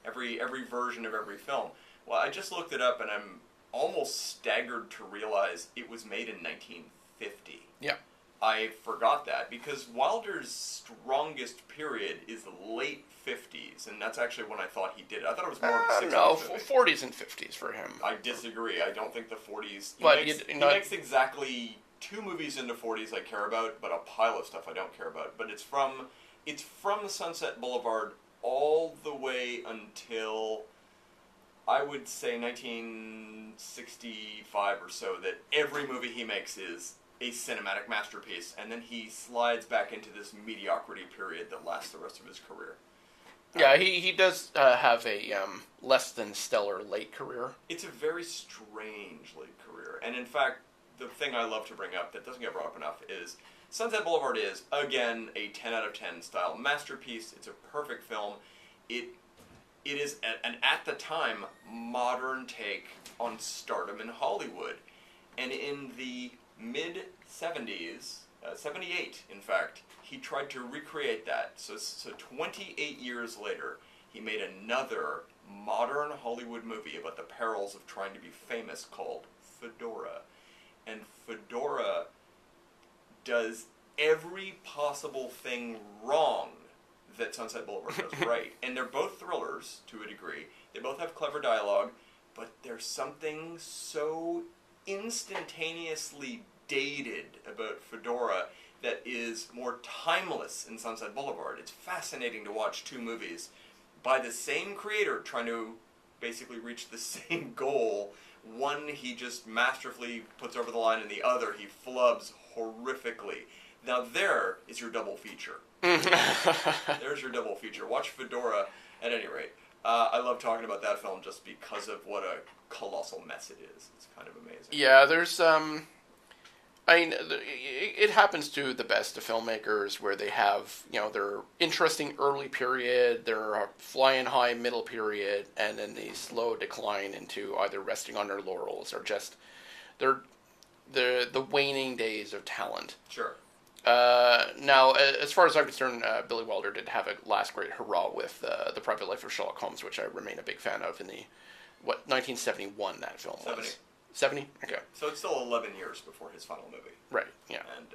Every version of every film. Well, I just looked it up and I'm almost staggered to realize it was made in 1950. Yeah. I forgot that because Wilder's strongest period is the late 50s, and that's actually when I thought he did it. I thought it was more of the 60s. No, movie. 40s and 50s for him. I disagree. I don't think the 40s... He But makes exactly 2 movies into 40s I care about, but a pile of stuff I don't care about. But it's from Sunset Boulevard all the way until, I would say, 1965 or so, that every movie he makes is a cinematic masterpiece, and then he slides back into this mediocrity period that lasts the rest of his career. Yeah, he does have a less than stellar late career. It's a very strange late career, and in fact, the thing I love to bring up that doesn't get brought up enough is Sunset Boulevard is, again, a 10 out of 10 style masterpiece. It's a perfect film. It is, at the time, modern take on stardom in Hollywood, and in the mid-70s, 78 in fact, he tried to recreate that. So 28 years later, he made another modern Hollywood movie about the perils of trying to be famous called Fedora. And Fedora does every possible thing wrong that Sunset Boulevard does right. And they're both thrillers, to a degree. They both have clever dialogue, but there's something so instantaneously dated about Fedora that is more timeless in Sunset Boulevard. It's fascinating to watch 2 movies by the same creator trying to basically reach the same goal. One he just masterfully puts over the line, and the other he flubs horrifically. Now there is your double feature. There's your double feature. Watch Fedora at any rate. I love talking about that film just because of what a colossal mess it is. It's kind of amazing. Yeah, there's it happens to the best of filmmakers where they have, their interesting early period, their flying high middle period, and then the slow decline into either resting on their laurels or just the waning days of talent. Sure. Now, as far as I'm concerned, Billy Wilder did have a last great hurrah with The Private Life of Sherlock Holmes, which I remain a big fan of in the, 1971 that film 70. was. 70? Okay. Yeah. So it's still 11 years before his final movie. Right, yeah. And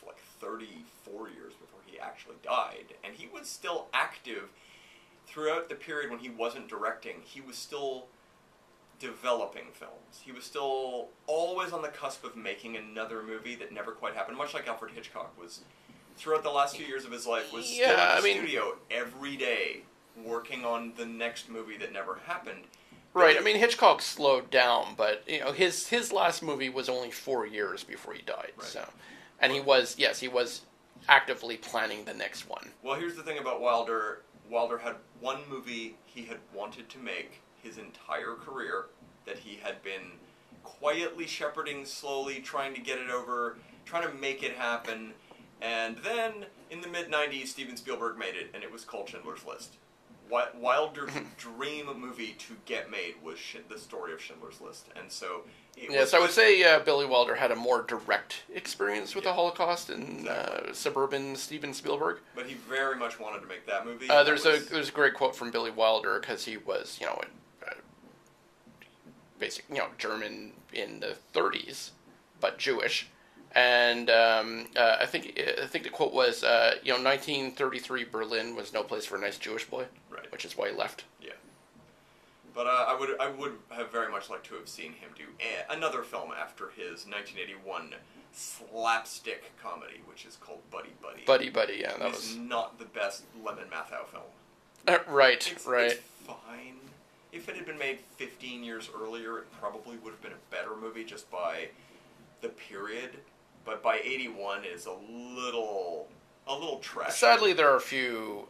like 34 years before he actually died. And he was still active throughout the period when he wasn't directing. He was still developing films. He was still always on the cusp of making another movie that never quite happened, much like Alfred Hitchcock was throughout the last few years of his life, was still in the studio every day working on the next movie that never happened. Right, I mean, Hitchcock slowed down, but his last movie was only 4 years before he died. Right. So, and he was actively planning the next one. Well, here's the thing about Wilder. Wilder had one movie he had wanted to make his entire career that he had been quietly shepherding, slowly trying to get it over, trying to make it happen. And then, in the mid-90s, Steven Spielberg made it, and it was called Schindler's List. Wilder's dream movie to get made was the story of Schindler's List. And so... Yes, I would say Billy Wilder had a more direct experience with the Holocaust than suburban Steven Spielberg. But he very much wanted to make that movie. There's a great quote from Billy Wilder, because he was, basic, German in the 30s, but Jewish. And I think the quote was, 1933 Berlin was no place for a nice Jewish boy, right? Which is why he left. Yeah. But I would have very much liked to have seen him do another film after his 1981 slapstick comedy, which is called Buddy Buddy. Buddy Buddy, yeah, that was not the best Lemon Mathau film. Right. It's fine. If it had been made 15 years earlier, it probably would have been a better movie just by the period. But by 81, it's a little trash. Sadly, there are a few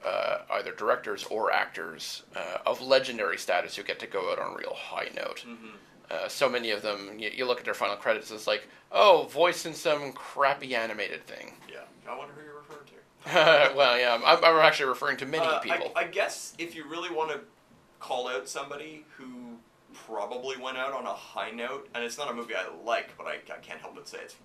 either directors or actors of legendary status who get to go out on a real high note. Mm-hmm. So many of them, you look at their final credits, it's like, oh, voice in some crappy animated thing. Yeah, I wonder who you're referring to. Well, yeah, I'm actually referring to many people. I guess if you really want to call out somebody who probably went out on a high note, and it's not a movie I like, but I can't help but say it's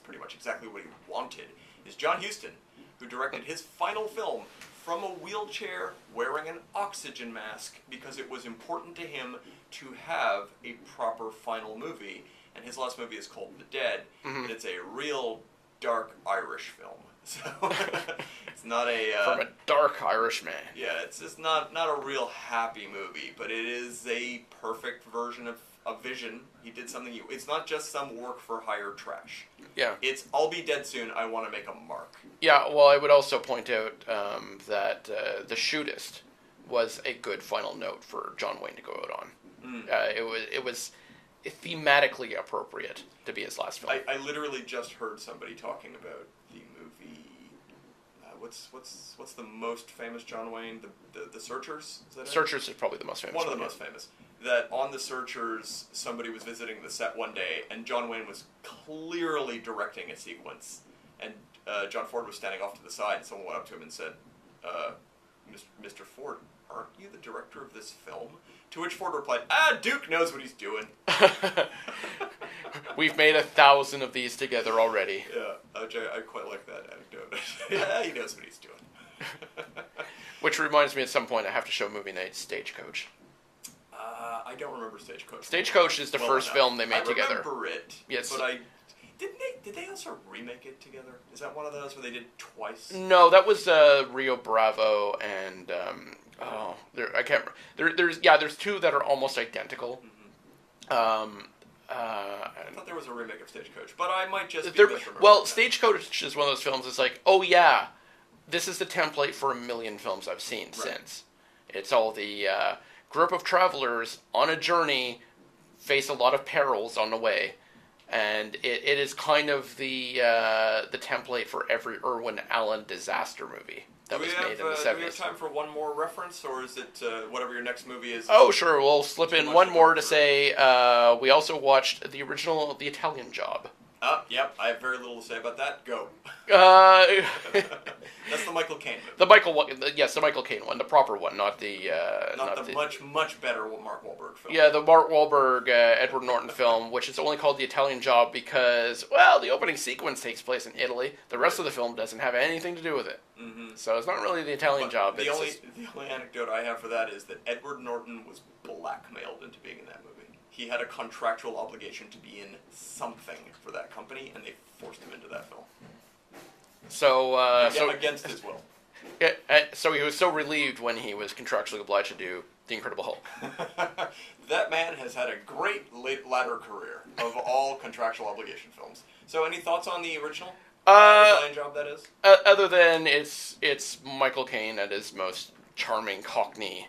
pretty much exactly what he wanted, is John Huston, who directed his final film from a wheelchair wearing an oxygen mask because it was important to him to have a proper final movie. And his last movie is called The Dead, and it's a real dark Irish film. So it's not a from a dark Irish man. Yeah, it's just not a real happy movie, but it is a perfect version of Vision. He did something. It's not just some work for hire trash. Yeah. It's I'll be dead soon. I want to make a mark. Yeah. Well, I would also point out that The Shootist was a good final note for John Wayne to go out on. It was thematically appropriate to be his last film. I literally just heard somebody talking about the movie. What's the most famous John Wayne? The Searchers? Is that Searchers is probably the most famous. One of the most famous. That on The Searchers, somebody was visiting the set one day, and John Wayne was clearly directing a sequence, and John Ford was standing off to the side, and someone went up to him and said, Mr. Ford, aren't you the director of this film? To which Ford replied, Duke knows what he's doing. We've made 1,000 of these together already. Yeah, I quite like that anecdote. Yeah, he knows what he's doing. Which reminds me, at some point, I have to show movie night Stagecoach. I don't remember Stagecoach. Stagecoach is the first film they made together. I remember it. Yes. But did they also remake it together? Is that one of those where they did twice? No, that was Rio Bravo and I can't remember. There's two that are almost identical. Mm-hmm. I thought there was a remake of Stagecoach, but I might just be misremembering. Well, Stagecoach is one of those films. It's like, oh yeah, this is the template for a million films I've seen since. It's all the group of travelers on a journey face a lot of perils on the way, and it is kind of the template for every Irwin Allen disaster movie that was made in the 70s. Do we have time for one more reference, or is it whatever your next movie is? Oh, sure. We'll slip in one more to say we also watched the original The Italian Job. Yep. I have very little to say about that. Go. That's the the Michael Caine movie. The Michael Caine one, the proper one, not the much better Mark Wahlberg film. Yeah, the Mark Wahlberg Edward Norton film, which is only called The Italian Job because, well, the opening sequence takes place in Italy. The rest of the film doesn't have anything to do with it. Mm-hmm. So it's not really The Italian Job. The only anecdote I have for that is that Edward Norton was blackmailed into being in that movie. He had a contractual obligation to be in something for that company, and they forced him into that film. So against his will. Yeah, so he was so relieved when he was contractually obliged to do The Incredible Hulk. That man has had a great ladder career of all contractual obligation films. So any thoughts on the original Italian Job, that is? Other than it's Michael Caine at his most charming Cockney,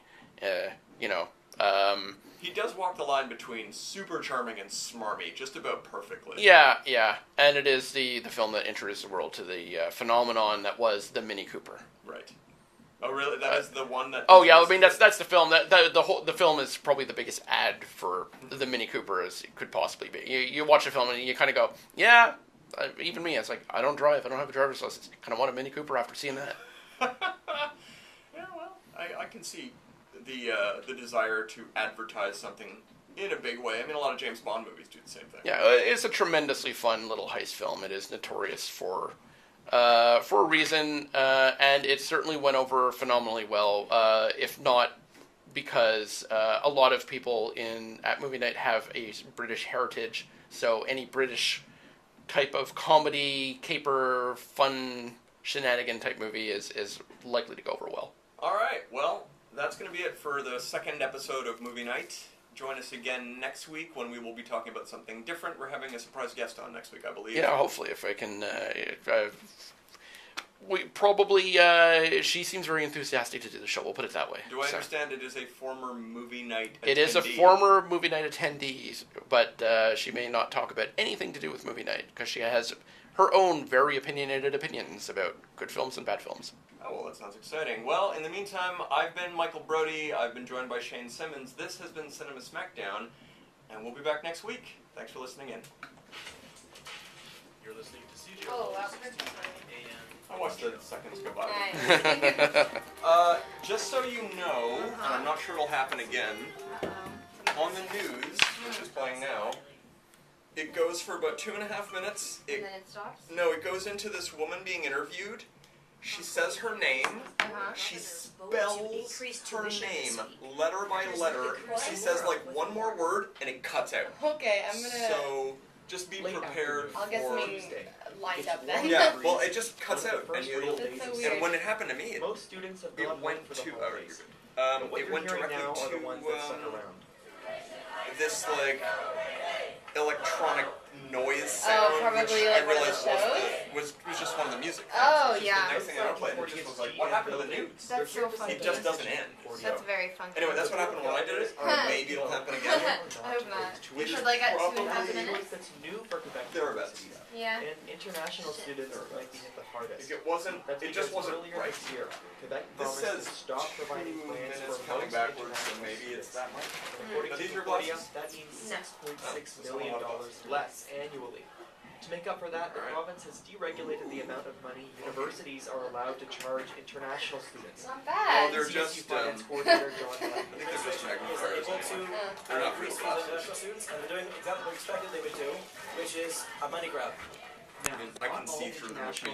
he does walk the line between super charming and smarmy just about perfectly. Yeah, and it is the film that introduced the world to the phenomenon that was the Mini Cooper. Right. Oh, really? That is the one that... Oh, yeah, I mean, that's the film. The film is probably the biggest ad for the Mini Cooper as it could possibly be. You watch the film and you kind of go, yeah, even me, it's like, I don't drive, I don't have a driver's license. I kind of want a Mini Cooper after seeing that. Yeah, well, I can see the desire to advertise something in a big way. I mean, a lot of James Bond movies do the same thing. Yeah, it's a tremendously fun little heist film. It is notorious for a reason, and it certainly went over phenomenally well, if not because a lot of people at movie night have a British heritage, so any British type of comedy, caper, fun, shenanigan type movie is likely to go over well. All right, well, that's going to be it for the second episode of Movie Night. Join us again next week when we will be talking about something different. We're having a surprise guest on next week, I believe. Yeah, hopefully, if I can... she seems very enthusiastic to do the show, we'll put it that way. Do I understand it is a former Movie Night attendee? It is a former Movie Night attendee, but she may not talk about anything to do with Movie Night, because she has her own very opinionated opinions about good films and bad films. Oh, well, that sounds exciting. Well, in the meantime, I've been Michael Brody. I've been joined by Shane Simmons. This has been Cinema Smackdown, and we'll be back next week. Thanks for listening in. You're listening to CJ. Oh, wow. I watched the seconds go by. Nice. Just so you know, and I'm not sure it'll happen again, on the news, which is playing now, it goes for about 2.5 minutes. And then it stops? No, it goes into this woman being interviewed. She says her name. She spells her name letter by letter. She says like one more word, and it cuts out. Okay, I'm gonna... So just be prepared I'll get for... something lined up then. Yeah, well, it just cuts out, and That's so weird. and when it happened to me, Most students have it gone went for the to holidays. it went directly now are the to ones that stuck around. this like electronic noise sound, probably which like I one of the realized was just one of the music things. Oh, It's just yeah. the next thing I played, it just was like, what happened to the news? That's so funny. It just doesn't end. That's very funky. Anyway, that's what happened when I did it. Maybe it'll happen again. I hope not. Which is Should I get 2.5 probably minutes? That's new for Quebec. thereabouts. Yeah. And international students might be hit the hardest. It wasn't. That's It just because wasn't earlier right. this year, Quebec This promised says to stop 2 providing plans minutes for counting most backwards, so international maybe it's students. that much. According Are to these your Concordia, glasses? that means No. $6.6 million less annually. To make up for that, the Alright. province has deregulated the amount of money universities are allowed to charge international students. Not Oh, bad. they're CSU just. finance coordinator John I think they're just magnifiers. able to They're not real increase these glasses. international students, and they're doing exactly what we expected they would do, which is a money grab. I can see through the machine.